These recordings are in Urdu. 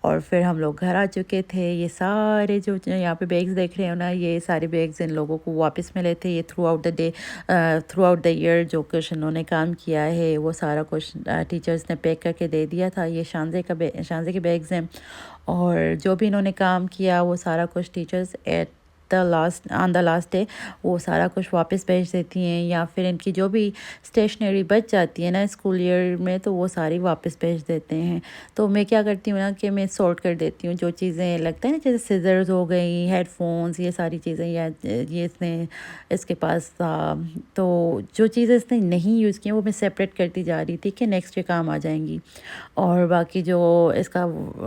اور پھر ہم لوگ گھر آ چکے تھے. یہ سارے جو یہاں پہ بیگز دیکھ رہے ہو نا، یہ سارے بیگز ان لوگوں کو واپس ملے تھے. یہ throughout the day, throughout the year جو کچھ انہوں نے کام کیا ہے وہ سارا کچھ ٹیچرز نے پیک کر کے دے دیا تھا. یہ شانزے کے بیگز ہیں، اور جو بھی انہوں نے کام کیا وہ سارا کچھ teachers on the last day وہ سارا کچھ واپس بھیج دیتی ہیں، یا پھر ان کی جو بھی اسٹیشنری بچ جاتی ہے نا اسکول ایئر میں تو وہ ساری واپس بھیج دیتے ہیں. تو میں کیا کرتی ہوں نا کہ میں سارٹ کر دیتی ہوں. جو چیزیں لگتا ہے نا جیسے سیزرز ہو گئی، ہیڈ فونز، یہ ساری چیزیں، یا یہ اس کے پاس تو جو چیزیں اس نے نہیں یوز کی ہیں وہ میں سیپریٹ کرتی جا رہی تھی کہ نیکسٹ ڈے کام آ جائیں گی. اور باقی جو اس کا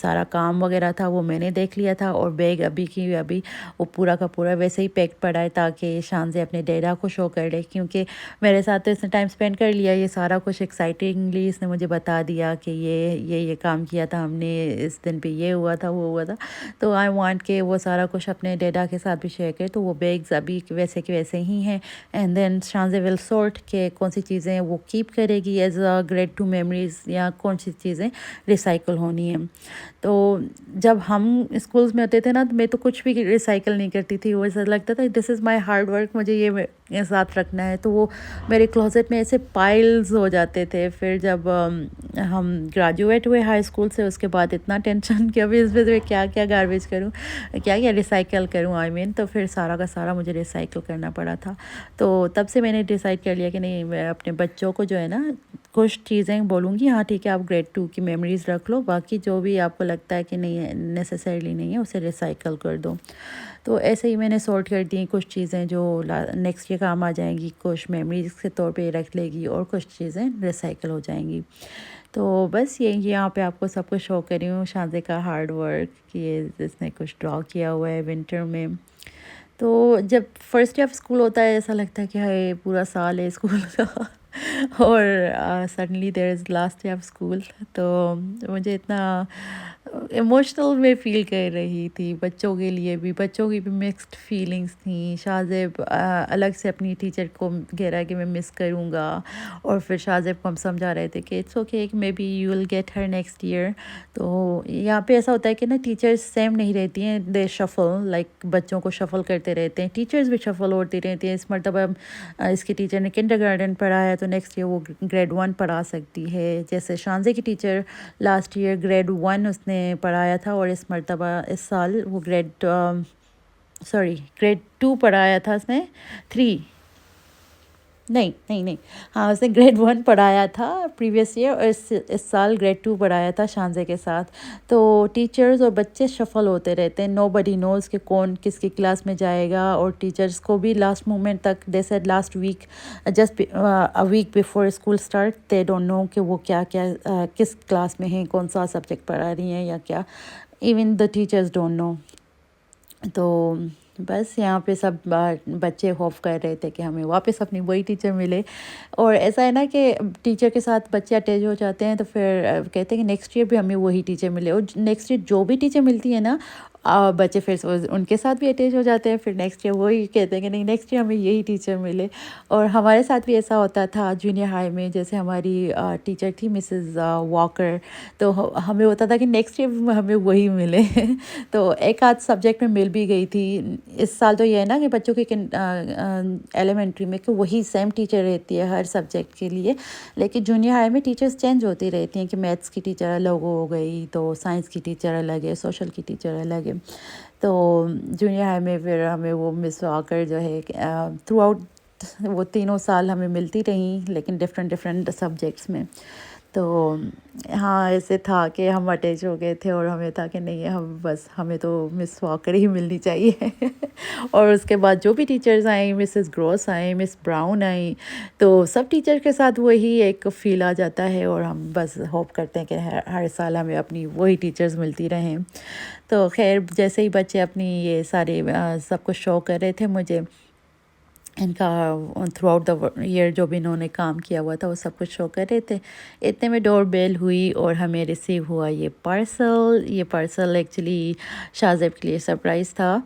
سارا کام وغیرہ تھا وہ میں نے دیکھ لیا تھا. اور بیگ ابھی وہ پورا کا پورا ویسے ہی پیک پڑا ہے تاکہ شانزے اپنے ڈیڈا کو شو کر لے، کیونکہ میرے ساتھ تو اس نے ٹائم اسپینڈ کر لیا. یہ سارا کچھ ایکسائٹنگلی اس نے مجھے بتا دیا کہ یہ کام کیا تھا ہم نے، اس دن پہ یہ ہوا تھا وہ ہوا تھا. تو آئی وانٹ کہ وہ سارا کچھ اپنے ڈیڈا کے ساتھ بھی شیئر کرے. تو وہ بیگز ابھی ویسے کے ویسے ہی ہیں. اینڈ دین شانزے ول سارٹ کہ کون سی چیزیں وہ کیپ کرے گی ایز اے گریڈ 2 میموریز، یا کون سی چیزیں ریسائیکل ہونی ہیں. تو جب ہم اسکولز میں ہوتے تھے نا تو میں تو کچھ بھی ریسائیکل نہیں کرتی تھی. وہ ایسا لگتا تھا دس از مائی ہارڈ ورک، مجھے یہ ساتھ رکھنا ہے. تو وہ میرے کلوزٹ میں ایسے پائلز ہو جاتے تھے. پھر جب ہم گریجویٹ ہوئے ہائی اسکول سے، اس کے بعد اتنا ٹینشن کہ ابھی اس میں کیا کیا گاربیج کروں، کیا ریسائیکل کروں تو پھر سارا کا سارا مجھے ریسائیکل کرنا پڑا تھا. تو تب سے میں نے ڈیسائیڈ کر لیا کہ نہیں، میں اپنے بچوں کو جو ہے نا کچھ چیزیں بولوں گی، ہاں ٹھیک ہے آپ گریڈ 2 کی میموریز رکھ لو، باقی جو بھی آپ کو لگتا ہے کہ نہیں نیسیسریلی نہیں ہے اسے ریسائیکل کر دو. تو ایسے ہی میں نے سارٹ کر دی کچھ چیزیں جو نیکسٹ کے کام آ جائیں گی، کچھ میموریز کے طور پہ رکھ لے گی، اور کچھ چیزیں ریسائیکل ہو جائیں گی. تو بس یہاں پہ آپ کو سب کچھ شو کر رہی ہوں شانزے کا ہارڈ ورک کہ اس نے کچھ ڈرا کیا ہوا ہے ونٹر میں. تو جب فرسٹ ڈے آف اسکول ہوتا ہے ایسا لگتا ہے کہ ہائے پورا سال ہے اسکول کا اور suddenly there is last day of school. تو مجھے اتنا ایموشنل میں فیل کر رہی تھی. بچوں کے لیے بھی، بچوں کی بھی مکسڈ فیلنگس تھیں. شاہزیب الگ سے اپنی ٹیچر کو کہہ رہا ہے کہ میں مس کروں گا، اور پھر شاہزیب کو ہم سمجھا رہے تھے کہ it's okay, maybe you will get her next year. تو یہاں پہ ایسا ہوتا ہے کہ نا ٹیچرز سیم نہیں رہتی ہیں، دے شفل، لائک بچوں کو شفل کرتے رہتے ہیں، ٹیچرز بھی شفل ہوتی رہتی ہیں. اس مرتبہ اس کی ٹیچر نے کنڈر گارڈن پڑھایا ہے تو نیکسٹ ایئر وہ گریڈ 1 پڑھا سکتی ہے. جیسے شانزے کی ٹیچر لاسٹ ایئر گریڈ 1 اس نے پڑھایا تھا، اور اس مرتبہ اس سال وہ گریڈ 2 پڑھایا تھا اس نے. 3 نہیں ہاں، اس نے گریڈ 1 پڑھایا تھا پریویس ایئر، اور اس سال گریڈ 2 پڑھایا تھا شانزے کے ساتھ. تو ٹیچرز اور بچے شفل ہوتے رہتے ہیں، نو بڈی نوز کہ کون کس کی کلاس میں جائے گا. اور ٹیچرز کو بھی لاسٹ مومنٹ تک، they said last week, just a week before school start, they don't know کہ وہ کیا کس کلاس میں ہیں، کون سا سبجیکٹ پڑھا رہی ہیں یا کیا. Even the teachers don't know. تو بس یہاں پہ سب بچے ہوپ کر رہے تھے کہ ہمیں واپس اپنی وہی ٹیچر ملے. اور ایسا ہے نا کہ ٹیچر کے ساتھ بچے اٹیچ ہو جاتے ہیں تو پھر کہتے ہیں کہ نیکسٹ ایئر بھی ہمیں وہی ٹیچر ملے. اور نیکسٹ ایئر جو بھی ٹیچر ملتی ہے نا، بچے پھر ان کے ساتھ بھی اٹیچ ہو جاتے ہیں. پھر نیکسٹ ایئر وہی کہتے ہیں کہ نہیں نیکسٹ ایئر ہمیں یہی ٹیچر ملے. اور ہمارے ساتھ بھی ایسا ہوتا تھا جونیئر ہائی میں. جیسے ہماری ٹیچر تھی مسز واکر، تو ہمیں ہوتا تھا کہ نیکسٹ ایئر ہمیں وہی ملے. تو ایک آدھ سبجیکٹ میں مل بھی گئی تھی. اس سال تو یہ ہے نا کہ بچوں کے ایلیمنٹری میں کہ وہی سیم ٹیچر رہتی ہے ہر سبجیکٹ کے لیے. لیکن جونیئر ہائی میں ٹیچرز چینج ہوتی رہتی ہیں کہ میتھس کی ٹیچر الگ ہو گئی، تو سائنس کی ٹیچر الگ ہے، سوشل کی ٹیچر الگ ہے. تو جونیئر ہائی میں پھر ہمیں وہ مس واکر جو ہے تھرو آؤٹ وہ تینوں سال ہمیں ملتی رہیں، لیکن ڈفرینٹ سبجیکٹس میں. تو ہاں ایسے تھا کہ ہم اٹیچ ہو گئے تھے، اور ہمیں تھا کہ نہیں ہمیں تو مس واکر ہی ملنی چاہیے. اور اس کے بعد جو بھی ٹیچرز آئیں، مسز گروس آئیں، مس براؤن آئیں، تو سب ٹیچر کے ساتھ وہی ایک فیل آ جاتا ہے. اور ہم بس ہوپ کرتے ہیں کہ ہر سال ہمیں اپنی وہی ٹیچرز ملتی رہیں. تو خیر جیسے ہی بچے اپنی یہ سارے سب کچھ شو کر رہے تھے مجھے، ان کا تھرو آؤٹ دا ایئر جو بھی انہوں نے کام کیا ہوا تھا وہ سب کچھ شو کر رہے تھے. اتنے میں ڈور بیل ہوئی اور ہمیں ریسیو ہوا یہ پارسل. یہ پارسل ایکچولی شاہ زیب کے لیے سرپرائز تھا.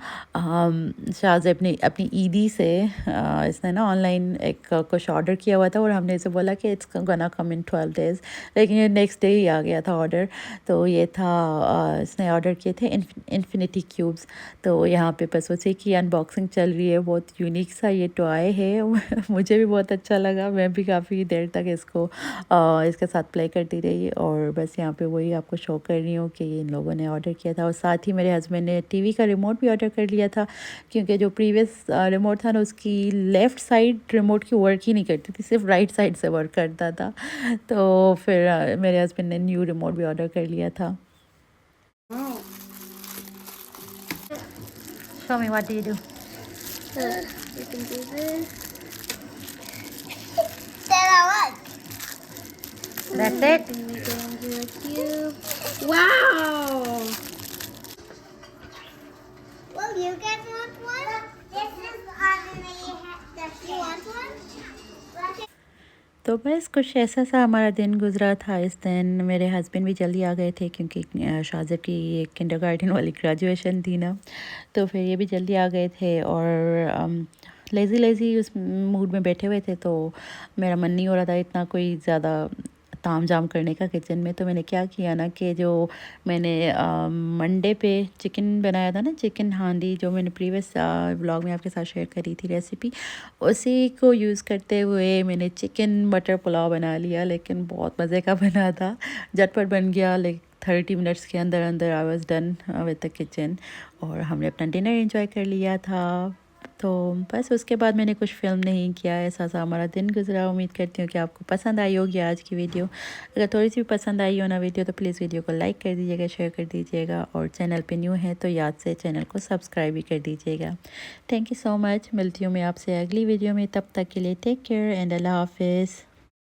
شاہ زیب نے اپنی عیدی سے اس نے نا آن لائن ایک کچھ آرڈر کیا ہوا تھا اور ہم نے اسے بولا کہ اٹس گنا کم ان 12 days، لیکن یہ نیکسٹ ڈے ہی آ گیا تھا آرڈر. تو یہ تھا اس نے آرڈر کیے تھے انفینٹی کیوبس. تو یہاں پہ بس اسی کی انباکسنگ چل رہی ہے. بہت یونیک سا یہ ٹوائے ہے. مجھے بھی بہت اچھا لگا. میں بھی کافی دیر تک اس کے ساتھ پلے کرتی رہی اور بس یہاں پہ وہی آپ کو شو کر رہی ہوں کہ ان لوگوں نے آرڈر کیا تھا. اور ساتھ ہی میرے ہسبینڈ نے ٹی وی کا ریموٹ بھی آرڈر کر لیا تھا، کیونکہ جو پریویس ریموٹ تھا نا اس کی لیفٹ سائڈ ریموٹ کی ورک ہی نہیں کرتی تھی، صرف رائٹ سائڈ سے ورک کرتا تھا. تو پھر میرے ہسبینڈ نے نیو ریموٹ بھی آرڈر کر لیا تھا. Show me, what do you do? You can do this. Then I like. That's it? And make it into a cube. Wow! Well, you guys want one? This is on the. You want one? تو بس کچھ ایسا سا ہمارا دن گزرا تھا. اس دن میرے ہسبینڈ بھی جلدی آ گئے تھے کیونکہ شاہ زیب کی ایک کنڈر گارڈن والی گریجویشن تھی نا، تو پھر یہ بھی جلدی آ گئے تھے. اور لیزی اس موڈ میں بیٹھے ہوئے تھے، تو میرا من نہیں ہو رہا تھا اتنا کوئی زیادہ تام جام کرنے کا کچن میں. تو میں نے کیا کیا نا کہ جو میں نے منڈے پہ چکن بنایا تھا نا، چکن ہانڈی، جو میں نے پریویس بلاگ میں آپ کے ساتھ شیئر کری تھی ریسیپی، اسی کو یوز کرتے ہوئے میں نے چکن مٹر پلاؤ بنا لیا. لیکن بہت مزے کا بنا تھا، جھٹ پٹ بن گیا. 30 منٹس کے اندر I was done with the kitchen. اور ہم نے اپنا ڈنر انجوائے کر لیا تھا. تو بس اس کے بعد میں نے کچھ فلم نہیں کیا. ایسا سا ہمارا دن گزرا. امید کرتی ہوں کہ آپ کو پسند آئی ہوگی آج کی ویڈیو. اگر تھوڑی سی بھی پسند آئی ہو نا ویڈیو، تو پلیز ویڈیو کو لائک کر دیجیے گا، شیئر کر دیجیے گا، اور چینل پہ نیو ہے تو یاد سے چینل کو سبسکرائب بھی کر دیجیے گا. تھینک یو سو مچ. ملتی ہوں میں آپ سے اگلی ویڈیو میں. تب تک کے لیے ٹیک کیئر اینڈ اللہ حافظ.